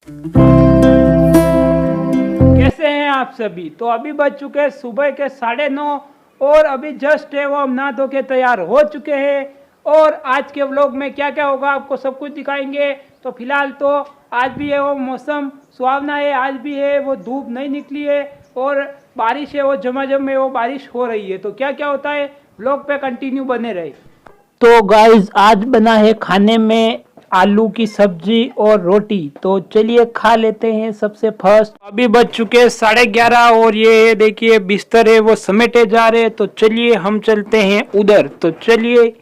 कैसे हैं आप सभी। तो अभी बज चुके हैं सुबह के 9:30 और अभी जस्ट है वो हम नहा धो के तैयार हो चुके हैं। और आज के व्लॉग में क्या क्या होगा आपको सब कुछ दिखाएंगे। तो फिलहाल तो आज भी है वो मौसम सुहावना है, आज भी है वो धूप नहीं निकली है और बारिश है वो झमाझम में वो बारिश हो रही है। तो क्या क्या होता है व्लॉग पे कंटिन्यू बने रहे। तो गाइज आज बना है खाने में आलू की सब्जी और रोटी। तो चलिए खा लेते हैं सबसे फर्स्ट। अभी बज चुके हैं 11:30 और ये देखिए बिस्तर है वो समेटे जा रहे हैं। तो चलिए हम चलते हैं उधर। तो चलिए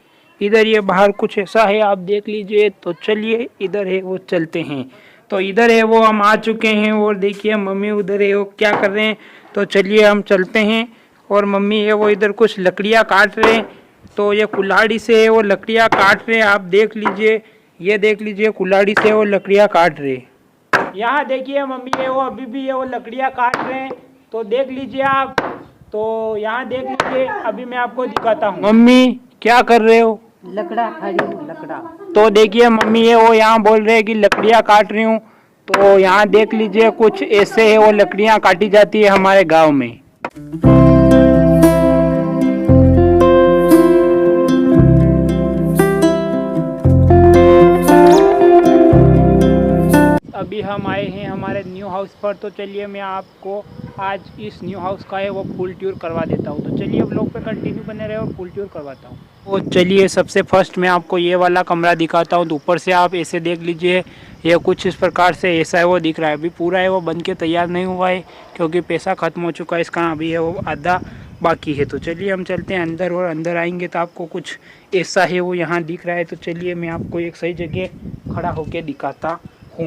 इधर ये बाहर कुछ ऐसा है आप देख लीजिए। तो चलिए इधर है वो चलते हैं। तो इधर है वो हम आ चुके हैं और देखिए मम्मी उधर है वो क्या कर रहे हैं। तो चलिए हम चलते हैं और मम्मी है वो इधर कुछ लकड़ियाँ काट रहे हैं। तो ये कुल्हाड़ी से वो लकड़ियाँ काट रहे हैं आप देख लीजिए। ये देख लीजिए कुल्हाड़ी से वो लकड़ियाँ काट रहे हैं। यहाँ देखिए मम्मी है वो अभी भी है वो लकड़ियाँ काट रहे हैं। तो देख लीजिए आप। तो यहाँ देख लीजिए अभी मैं आपको दिखाता हूँ। मम्मी क्या कर रहे हो। लकड़ा खड़ी हूँ, लकड़ा। तो देखिए मम्मी है वो यहाँ बोल रहे हैं कि लकड़ियाँ काट रही हूँ। तो यहाँ देख लीजिए कुछ ऐसे है वो लकड़ियाँ काटी जाती है हमारे गाँव में। अभी हम आए हैं हमारे न्यू हाउस पर। तो चलिए मैं आपको आज इस न्यू हाउस का है वो फुल टूर करवा देता हूँ। तो चलिए व्लॉग पे कंटिन्यू बने रहे और फुल टूर करवाता हूँ। तो चलिए सबसे फर्स्ट मैं आपको ये वाला कमरा दिखाता हूँ। तो ऊपर से आप ऐसे देख लीजिए ये कुछ इस प्रकार से ऐसा है वो दिख रहा है। अभी पूरा है वो बन के तैयार नहीं हुआ है क्योंकि पैसा ख़त्म हो चुका है इसका। अभी है वो आधा बाकी है। तो चलिए हम चलते हैं अंदर और अंदर आएंगे तो आपको कुछ ऐसा है वो यहाँ दिख रहा है। तो चलिए मैं आपको एक सही जगह खड़ा होकर दिखाता हूँ।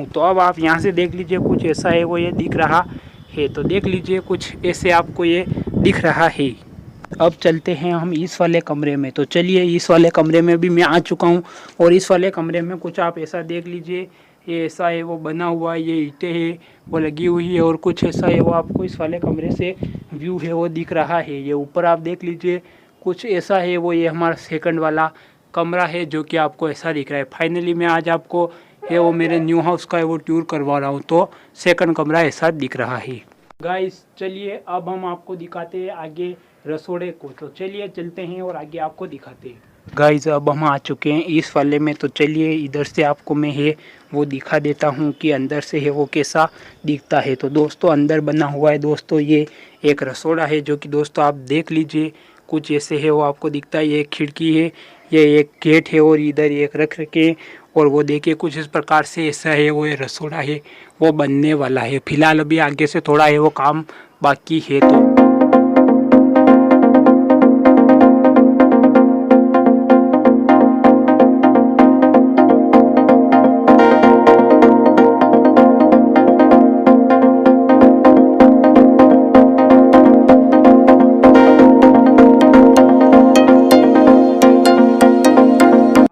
तो अब आप यहाँ से देख लीजिए कुछ ऐसा है वो ये दिख रहा है। तो देख लीजिए कुछ ऐसे आपको ये दिख रहा है। अब चलते हैं हम इस वाले कमरे में। तो चलिए इस वाले कमरे में भी मैं आ चुका हूँ और इस वाले कमरे में कुछ आप ऐसा देख लीजिए। ये ऐसा है वो बना हुआ है, ये ईंटें है वो लगी हुई है और कुछ ऐसा है वो आपको इस वाले कमरे से व्यू है वो दिख रहा है। ये ऊपर आप देख लीजिए कुछ ऐसा है वो ये हमारा सेकंड वाला कमरा है जो कि आपको ऐसा दिख रहा है। फाइनली मैं आज आपको ये वो मेरे न्यू हाउस का है वो टूर करवा रहा हूँ। तो सेकंड कमरा ऐसा दिख रहा है। गाइस चलिए अब हम आपको दिखाते हैं आगे रसोड़े को। तो चलिए चलते हैं और आगे आपको दिखाते हैं। गाइस अब हम आ चुके हैं इस वाले में। तो चलिए इधर से आपको मैं है वो दिखा देता हूँ कि अंदर से है वो कैसा दिखता है। तो दोस्तों अंदर बना हुआ है दोस्तों ये एक रसोड़ा है जो कि दोस्तों आप देख लीजिए कुछ ऐसे है वो आपको दिखता है। ये एक खिड़की है, ये एक गेट है और इधर एक रख रखे और वो देखिए कुछ इस प्रकार से ऐसा है वो ये रसोड़ा है वो बनने वाला है। फिलहाल अभी आगे से थोड़ा है वो काम बाकी है। तो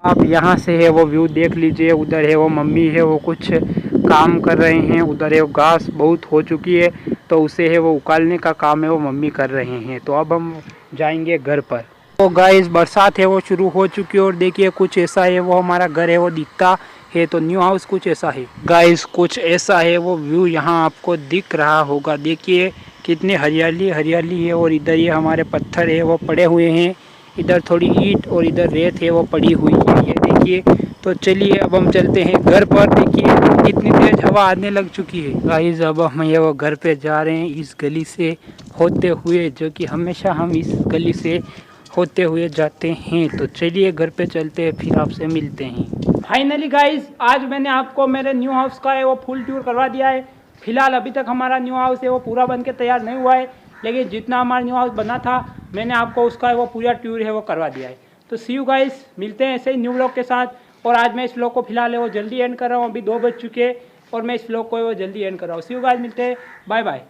आप यहाँ से है वो व्यू देख लीजिए। उधर है वो मम्मी है वो कुछ काम कर रहे हैं। उधर है वो घास बहुत हो चुकी है तो उसे है वो उकालने का काम है वो मम्मी कर रहे हैं। तो अब हम जाएंगे घर पर। तो गाइस बरसात है वो शुरू हो चुकी है और देखिए कुछ ऐसा है वो हमारा घर है वो दिखता है। तो न्यू हाउस कुछ ऐसा है गाइस, कुछ ऐसा है वो व्यू यहाँ आपको दिख रहा होगा। देखिए कितनी हरियाली हरियाली है और इधर ये हमारे पत्थर है वो पड़े हुए हैं। इधर थोड़ी ईंट और इधर रेत है वो पड़ी हुई है ये देखिए। तो चलिए अब हम चलते हैं घर पर। देखिए कितनी तेज हवा आने लग चुकी है। गाइस अब हम ये वो घर पे जा रहे हैं इस गली से होते हुए जो कि हमेशा हम इस गली से होते हुए जाते हैं। तो चलिए घर पे चलते हैं फिर आपसे मिलते हैं। फाइनली गाइस आज मैंने आपको मेरे न्यू हाउस का है वो फुल टूर करवा दिया है। फिलहाल अभी तक हमारा न्यू हाउस है वो पूरा बन के तैयार नहीं हुआ है लेकिन जितना हमारा न्यू हाउस बना था मैंने आपको उसका वो पूरा टूर है वो करवा दिया है। तो सी यू गाइस, मिलते हैं ऐसे ही न्यू व्लॉग के साथ। और आज मैं इस व्लॉग को फिलहाल है वो जल्दी एंड कर रहा हूँ। अभी 2 बज चुके और मैं इस व्लॉग को वो जल्दी एंड कर रहा हूँ। सी यू गाइस, मिलते हैं, बाय बाय।